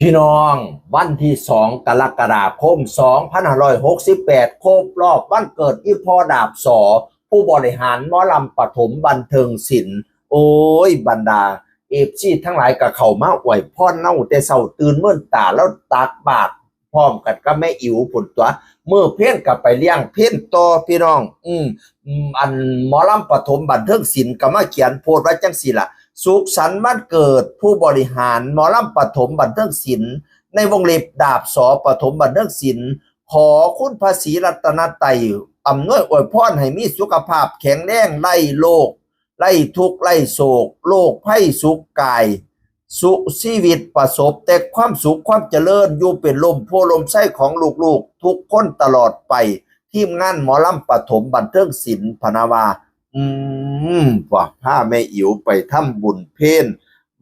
พี่น้องวันที่2 กรกฎาคม2568ครบรอบวันเกิดอีพ่อดาบสอผู้บริหารหมอลำปฐมบันเทิงศิลป์โอ้ยบรรดาเอฟซีทั้งหลายกับเขามาอวยพรเน่าแต่เศร้าตื่นเมื่อตาแล้วตักบาตรพร้อมกันก็แม่อิ๋วผุนตัวเมื่อเพ่นกับไปเลี้ยงเพ่นต่อพี่น้องอันหมอลำปฐมบันเทิงศิลป์ก็มาเขียนโพสต์ไว้จังสิล่ะ สุขสันต์วันเกิดผู้บริหารหมอลำปฐมบันเทิงศิลป์ในวงเล็บดาบสอปฐมบันเทิงศิลป์ขอคุณพระศรีรัตนตรัยอำนวยอวยพรให้มีสุขภาพแข็งแรงไล่โรคไล่ทุกข์ไล่โศกโรคภัยสุขกายสุชีวิตประสบแต่ความสุขความเจริญอยู่เป็นลมโพลมไส้ของลูกๆทุกคนตลอดไปทีมงานหมอลำปฐมบันเทิงศิลป์พนาวา ว่าผ้าแม่อิ๋วไปทำบุญเพล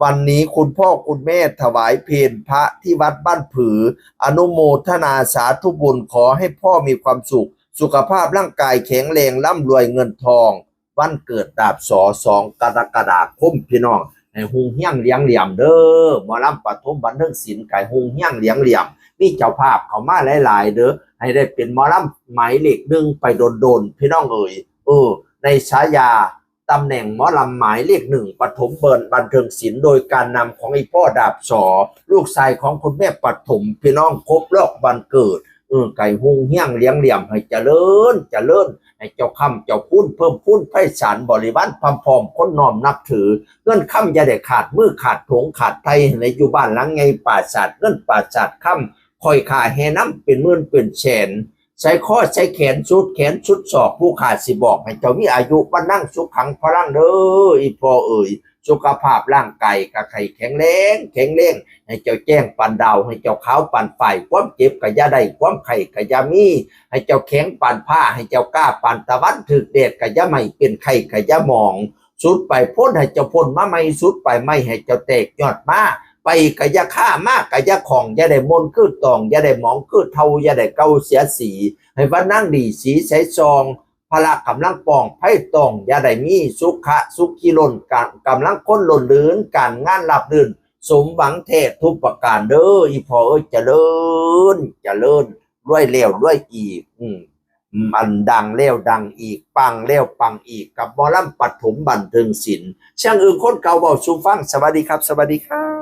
วันนี้คุณพ่อคุณแม่ถวายเพลพระที่วัดบ้านผืออนุโมทนาสาธุบุญขอให้พ่อมีความสุขสุขภาพร่างกายแข็งแรงร่ำรวยเงินทองวันเกิดดาบสอ2 กรกฎาคมพี่น้องให้หุงเฮี้ยงเลี้ยงเหลี่ยมเด้อหมอลำปฐมบันเทิงศิลป์ไก่หุงเฮี้ยงเลี้ยงเหลี่ยมนี่เจ้าภาพเขามาหลายๆเด้อให้ได้เป็นหมอลำหมายเลขหนึ่งไปโดนๆพี่น้องเอ๋ยในฉายาตำแหน่งหมอลำหมายเลข1ปฐมบันเทิงศิลป์โดยการนำของไอ้พ่อดาบสอลูกชายของคุณแม่ปฐมพี่น้องครบรอบวันเกิดไก่หุงเฮี้ยงเลี้ยงเหลี่ยมให้เจริญให้เจ้าคำเจ้าคุณเพิ่มพูนไพศาลบริวารพร้อมคนน้อมนับถือเงินคำอย่าได้ขาดมือขาดถงขาดไทยในอยู่บ้านหลังไงป่าศาสตร์เงินป่าศาสตร์คำคอยขาแห่น้ำเป็นหมื่นเป็นแสน ใช้ข้อใช้แขนชุดศอกผู้ขาดสิบอกให้เจ้ามีอายุมานั่งสุขขังพลังเด้ออีพอเอ่ยสุขภาพร่างกายกะไข่แข็งแรงให้เจ้าแจ้งปันดาวให้เจ้าขาวปันไฟความเจ็บกะยาได้ความไข่กะยามีให้เจ้าแข็งปันผ้าให้เจ้ากล้าปันตะวันถึกเดชกะยาไม่เป็นไข่กะยาหมองสุดไปพ้นให้เจ้าพ้นมาไม่สุดไปไม่ให้เจ้าแตกยอดมาไปกะยาฆ่ามากกะยาของอย่าได้มนคือตองอย่าได้หมองคือเทาอย่าได้เกาเสียสีให้วันนั่งดีสีใสซองพละกำลังปองไพ่ตองอย่าได้มีสุขีล้นการกำลังค้นล้นลื่นการงานรับลื่นสมหวังเทศทุกประการเด้ออีพอเจริญด้วยเล้วด้วยอีกมันดังแล้วดังอีกปังแล้วปังอีกกับหมอลำปฐมบันเทิงศิลป์ช่างอื่นคนเก่าเบาสู่ฟังสวัสดีครับสวัสดีครับ